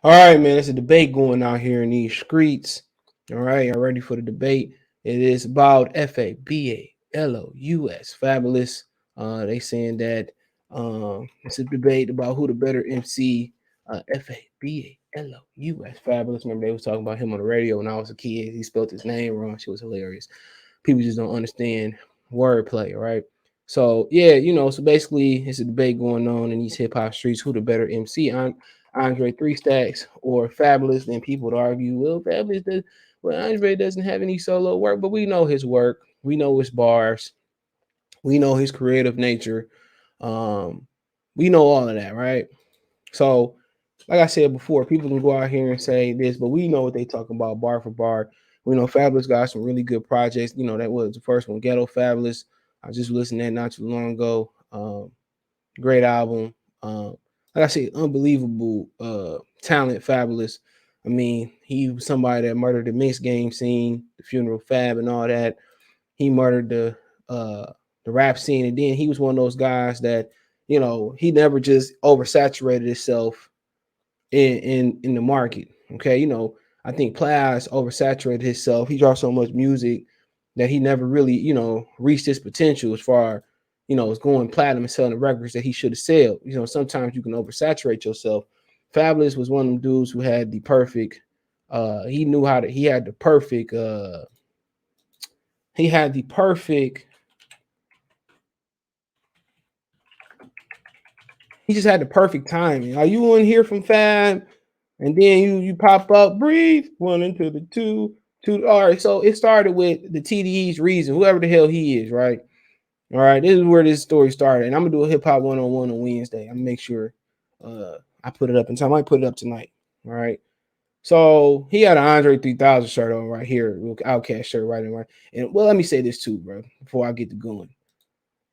All right, man. There's a debate going out here in these streets. All right, y'all ready for the debate? It is about Fabolous, Fabulous. They saying that it's a debate about who the better MC. Fabolous, Fabulous. Remember they was talking about him on the radio when I was a kid. He spelled his name wrong. She was hilarious. People just don't understand wordplay, right? So yeah, so basically it's a debate going on in these hip hop streets. Who the better MC? Andre Three Stacks or Fabulous? Then people would argue, well, Fabulous does. Well, Andre doesn't have any solo work, but we know his work. We know his bars. We know his creative nature. Um, we know all of that, right? So, like I said before, people can go out here and say this, but we know what they talking about bar for bar. We know Fabulous got some really good projects. That was the first one, Ghetto Fabulous. I just listened to that not too long ago. Great album. Like I said, unbelievable talent, Fabulous. I mean, he was somebody that murdered the mixed game scene, the funeral fab, and all that. He murdered the rap scene, and then he was one of those guys that he never just oversaturated himself in the market. Okay, I think Plies oversaturated himself. He dropped so much music that he never really, reached his potential as far, as going platinum and selling the records that he should have sold. Sometimes you can oversaturate yourself. Fabulous was one of them dudes who had the perfect. He knew how to. He had the perfect. He had the perfect. He just had the perfect timing. Are you in here from Fab? And then you pop up, breathe, one into the two, two. All right, so it started with the TDE's reason, whoever the hell he is, right? All right, this is where this story started. And I'm gonna do a hip hop 101 on Wednesday. I'm gonna make sure I put it up in time. I might put it up tonight. All right. So he had an Andre 3000 shirt on right here, Outcast shirt right in right. And well, let me say this too, bro, before I get to going.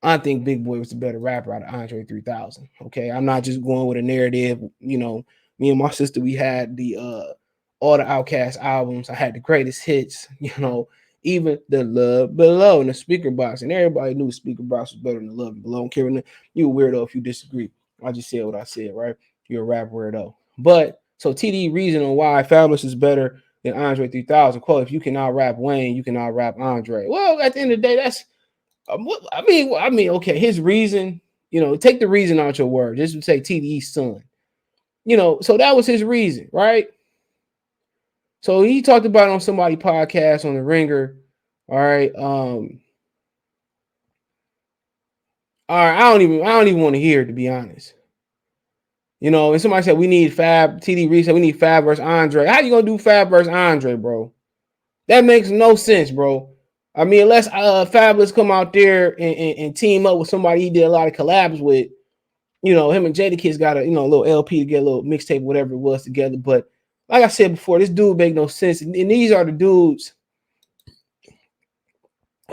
I think Big Boy was the better rapper out of Andre 3000. Okay, I'm not just going with a narrative. Me and my sister, we had the all the Outcast albums. I had the greatest hits. Even the Love Below and the Speaker Box, and everybody knew the Speaker Box was better than the Love Below. Don't care. You a weirdo if you disagree. I just said what I said, right? You're a rap weirdo. But so TD reason on why Fabulous is better than Andre 3000. Quote: If you can out rap Wayne, you can out rap Andre. Well, at the end of the day, that's okay. His reason, take the reason out your word. Just to say TDE's son. So that was his reason, right? So he talked about it on somebody podcast on the Ringer. All right. All right. I don't even want to hear it, to be honest. And somebody said we need Fab. TD Reed said we need Fab versus Andre. How you gonna do Fab versus Andre, bro? That makes no sense, bro. I mean, unless Fabulous come out there and team up with somebody he did a lot of collabs with. Him and Jadakiss got a little LP to get a little mixtape, whatever it was together. But like I said before, this dude make no sense. And these are the dudes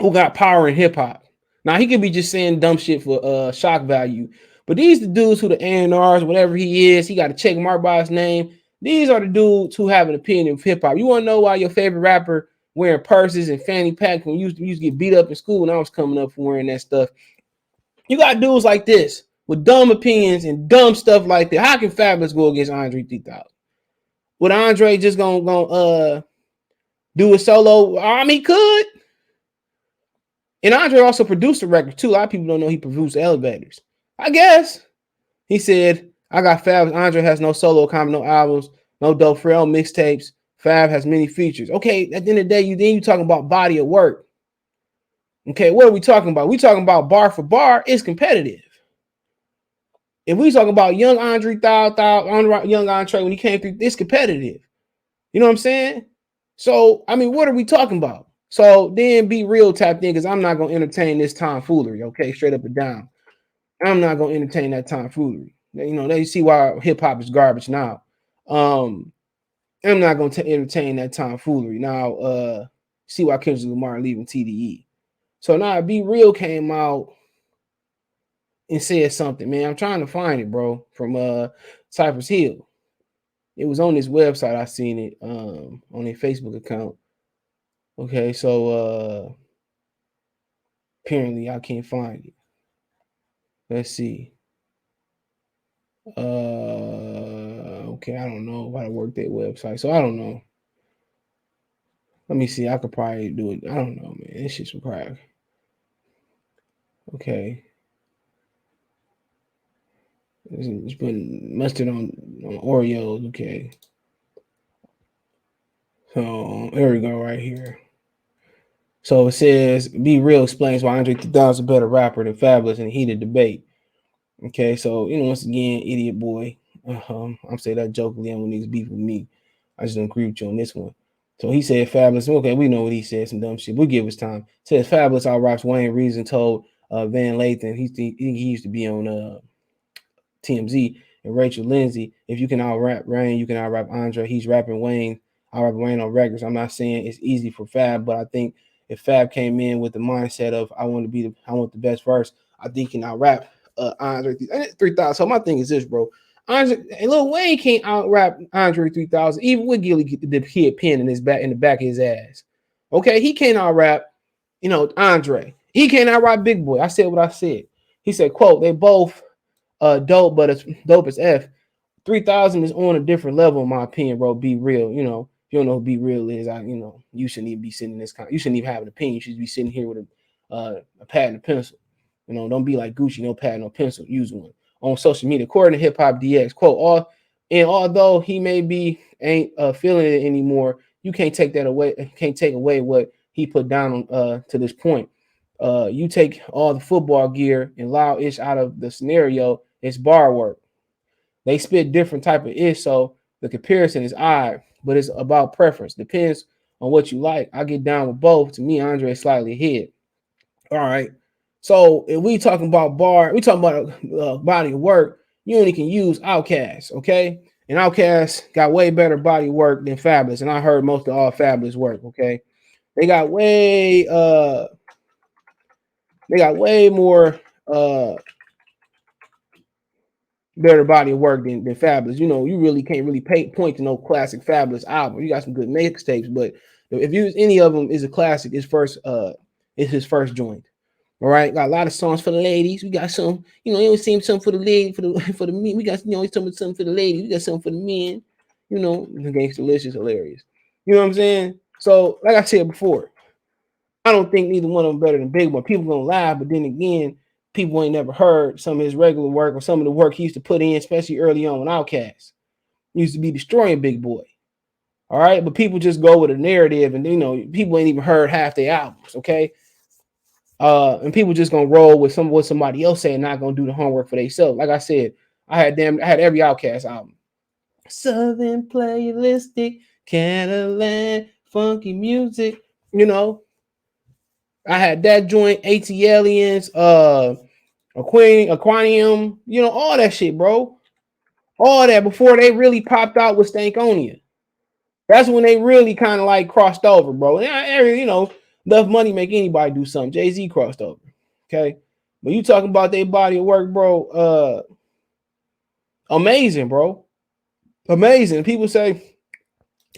who got power in hip hop. Now he could be just saying dumb shit for shock value, but these the dudes who the A&Rs, whatever he is, he got a check mark by his name. These are the dudes who have an opinion of hip hop. You want to know why your favorite rapper wearing purses and fanny pack when you used to get beat up in school when I was coming up for wearing that stuff? You got dudes like this with dumb opinions and dumb stuff like that. How can Fabulous go against Andre 3000? Would Andre just gonna do a solo? I mean, he could. And Andre also produced a record too. A lot of people don't know he produced Elevators. I guess he said, "I got Fab. Andre has no solo comment, no albums, no dope Pharrell mixtapes. Fab has many features." Okay, at the end of the day, you talking about body of work. Okay, what are we talking about? We talking about bar for bar. It's competitive. If we talking about young Andre, young Andre when he came through, it's competitive. You know what I'm saying? So, I mean, what are we talking about? So then be real tapped in because I'm not gonna entertain this tomfoolery, okay? Straight up and down. I'm not gonna entertain that tomfoolery. They see why hip hop is garbage now. I'm not gonna entertain that tomfoolery. Now, see why Kendrick Lamar leaving TDE. So now Be Real came out and said something, man. I'm trying to find it, bro, from Cypress Hill. It was on his website. I seen it on their Facebook account. Okay, so apparently I can't find it. Let's see. Okay, I don't know how to work that website, so I don't know. Let me see. I could probably do it. I don't know, man. This shit's some crack. Okay. It's been mustard on Oreos. Okay. So here we go, right here. So it says, "Be Real explains why Andre 3000 is a better rapper than Fabolous in a heated debate." Okay, so once again, idiot boy. I'm saying that jokingly, and when niggas beef with me, I just don't agree with you on this one. So he said Fabolous. Okay, we know what he said, some dumb shit. We'll give his time. Says Fabolous out raps Wayne. Reason told Van Lathan he used to be on TMZ, and Rachel Lindsay. If you can out rap Rain, you can out rap Andre. He's rapping Wayne. I rap Wayne on records. I'm not saying it's easy for Fab, but I think if Fab came in with the mindset of I want the best verse, I think he can out rap Andre 3000. So my thing is this, bro. Andre and Lil Wayne can't out rap Andre 3000, even with Gilly get the kid pin in the back of his ass. Okay, he can't out rap, Andre. He can't out rap Big Boy. I said what I said. He said, quote, they both dope, but it's dope as F. 3000 is on a different level, in my opinion, bro. Be real. If you don't know who Be Real is, you shouldn't even be sitting in this you shouldn't even have an opinion. You should be sitting here with a pad and a pencil. Don't be like Gucci, no pad, no pencil. Use one. On social media, according to Hip Hop DX, quote, although he may be ain't feeling it anymore, you can't take that away. Can't take away what he put down to this point. You take all the football gear and loud ish out of the scenario, it's bar work. They spit different type of ish, so the comparison is odd, but it's about preference. Depends on what you like. I get down with both. To me, Andre is slightly ahead. All right. So if we talking about we talking about body of work. You only can use Outkast, okay? And Outkast got way better body work than Fabolous, and I heard most of all Fabolous work, okay? They got way more better body of work than Fabolous. You really can't really point to no classic Fabolous album. You got some good mixtapes, but if you use any of them is a classic, it's his first joint. All right, got a lot of songs for the ladies. We got some, you always seem something for the lady, for the men. We got something for the ladies. We got something for the men. The Gangsta List is hilarious. You know what I'm saying? So, like I said before, I don't think neither one of them better than Big Boy. People gonna laugh, but then again, people ain't never heard some of his regular work or some of the work he used to put in, especially early on with Outkast. He used to be destroying Big Boy. All right, but people just go with a narrative, and people ain't even heard half their albums. Okay, and people just gonna roll with what somebody else saying, not gonna do the homework for themselves. Like I said, I had every Outkast album. Southern playlistic, Cadillac, funky music. I had that joint, AT Aliens, Aquarium, all that shit, bro. All that before they really popped out with Stankonia. That's when they really kind of like crossed over, bro. Enough money make anybody do something. Jay-Z crossed over. Okay. But you talking about their body of work, bro. Amazing, bro. Amazing. People say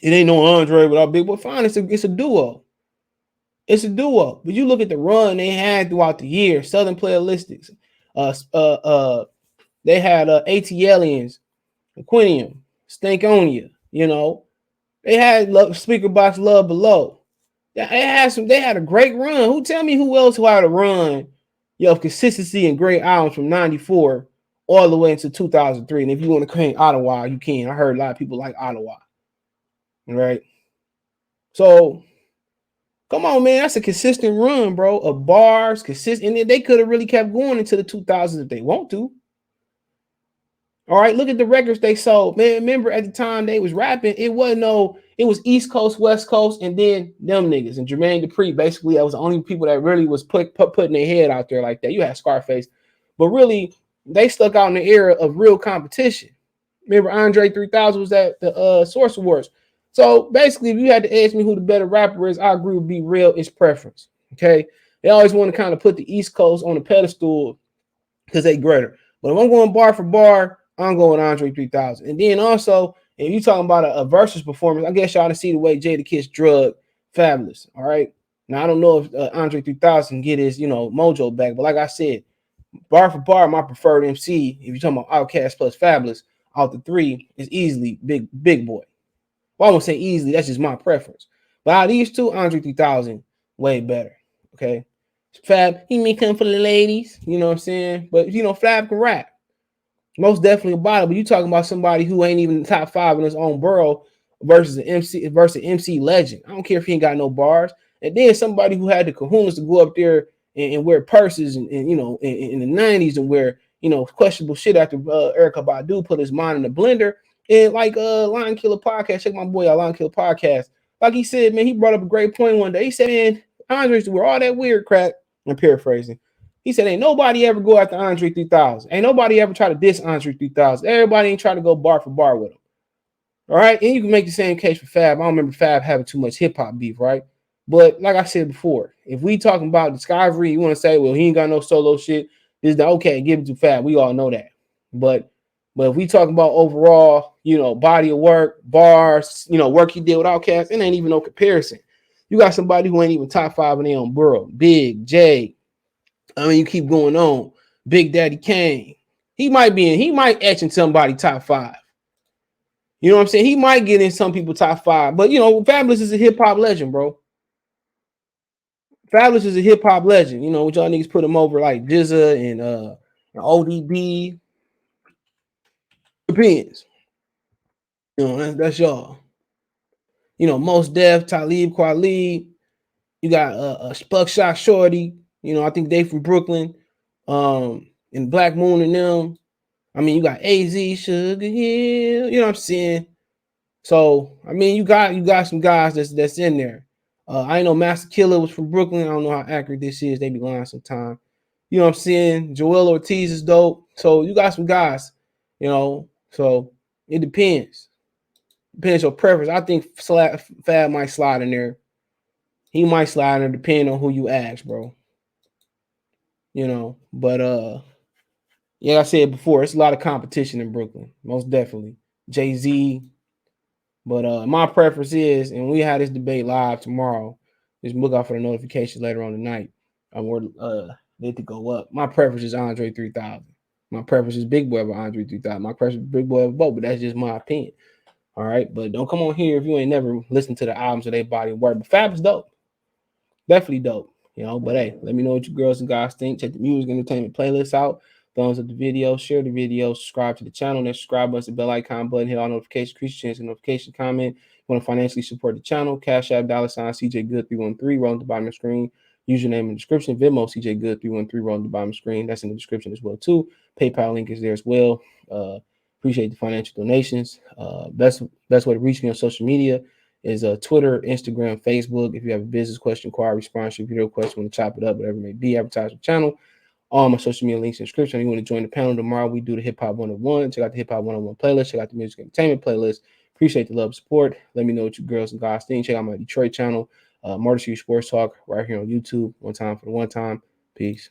it ain't no Andre without Big Boy. Fine, it's a duo. It's a duo. But you look at the run they had throughout the year, Southern Playlistics. They had AT Aliens, Aquinium, Stankonia, They had Speaker Box Love Below. They had a great run. Tell me who else had a run, of consistency and great albums from 94 all the way into 2003. And if you want to claim Ottawa, you can. I heard a lot of people like Ottawa. Right? So come on, man. That's a consistent run, bro. Of bars, consistent. And they could have really kept going into the 2000s if they want to. All right, look at the records they sold. Man, remember at the time they was rapping, it was East Coast, West Coast, and then them niggas. And Jermaine Dupri, basically, that was the only people that really was putting their head out there like that. You had Scarface. But really, they stuck out in the era of real competition. Remember, Andre 3000 was at the Source Awards. So basically, if you had to ask me who the better rapper is, I agree with Be Real. It's preference. Okay, they always want to kind of put the East Coast on the pedestal because they greater. But if I'm going bar for bar, I'm going Andre 3000. And then also, if you talking about a versus performance, I guess y'all to see the way Jadakiss drug Fabolous. All right. Now I don't know if Andre 3000 can get his mojo back, but like I said, bar for bar, my preferred MC. If you're talking about Outkast plus Fabolous, out the three is easily Big Boy. Well, I won't say easily. That's just my preference. But out of these two, Andre 3000 way better. Okay, Fab, he may come for the ladies. You know what I'm saying? But Fab can rap. Most definitely a bottom. But you talking about somebody who ain't even in the top 5 in his own borough versus an MC legend. I don't care if he ain't got no bars. And then somebody who had the kahunas to go up there and wear purses and in the 90s and wear questionable shit after Erykah Badu put his mind in the blender. And like Lion Killer Podcast, check my boy out, Lion Killer Podcast. Like he said, man, he brought up a great point one day. He said, man, Andre used to wear all that weird crap. I'm paraphrasing. He said, ain't nobody ever go after Andre 3000. Ain't nobody ever try to diss Andre 3000. Everybody ain't try to go bar for bar with him. All right. And you can make the same case for Fab. I don't remember Fab having too much hip hop beef, right? But like I said before, if we talking about discovery, you want to say, well, he ain't got no solo shit. This is the okay, give it to Fab. We all know that. But if we talking about overall, body of work, bars, work he did with Outkast, it ain't even no comparison. You got somebody who ain't even top 5 in their own borough. Big, Jay. I mean, you keep going on. Big Daddy Kane. He might etch in somebody top 5. You know what I'm saying? He might get in some people top 5. But Fabolous is a hip-hop legend, bro. Fabolous is a hip-hop legend. What y'all niggas put him over like Jizza and ODB. Depends. That's y'all. Most Def, Talib Kweli. You got Buckshot Shorty. I think they from Brooklyn. And Black Moon and them. I mean, you got AZ, Sugar Hill. You know what I'm saying? So, I mean, you got some guys that's in there. I know Master Killer was from Brooklyn. I don't know how accurate this is. They be lying sometimes. You know what I'm saying? Joel Ortiz is dope. So you got some guys, So it depends. Depends on preference. I think Fab might slide in there. He might slide in there depending on who you ask, bro. But like I said before, it's a lot of competition in Brooklyn. Most definitely. Jay-Z. But my preference is, and we had this debate live tomorrow. Just look out for the notifications later on tonight. We're need to go up. My preference is Andre 3000. My preference is Big Boy over Andre 3000. My preference is Big Boy over both, but that's just my opinion. All right, but don't come on here if you ain't never listened to the albums of their body of work. But Fab is dope, definitely dope. But hey, let me know what you girls and guys think. Check the music entertainment playlist out. Thumbs up the video, share the video, subscribe to the channel. That subscribe button, the bell icon button, hit all notifications, increase your chance of notification, comment. You want to financially support the channel, Cash App, $ CJ Good 313, roll at the bottom of the screen. Username in the description, Venmo, CJ Good 313, roll at the bottom of the screen. That's in the description as well, too. PayPal link is there as well. Appreciate the financial donations. Best way to reach me on social media is Twitter, Instagram, Facebook. If you have a business question, inquiry, response, video question, want to chop it up, whatever it may be, advertise the channel. All my social media links in the description. If you want to join the panel tomorrow, we do the Hip Hop 101. Check out the Hip Hop 101 playlist. Check out the music entertainment playlist. Appreciate the love and support. Let me know what you girls and guys think. Check out my Detroit channel, Murder Street Sports Talk, right here on YouTube. One time for the one time. Peace.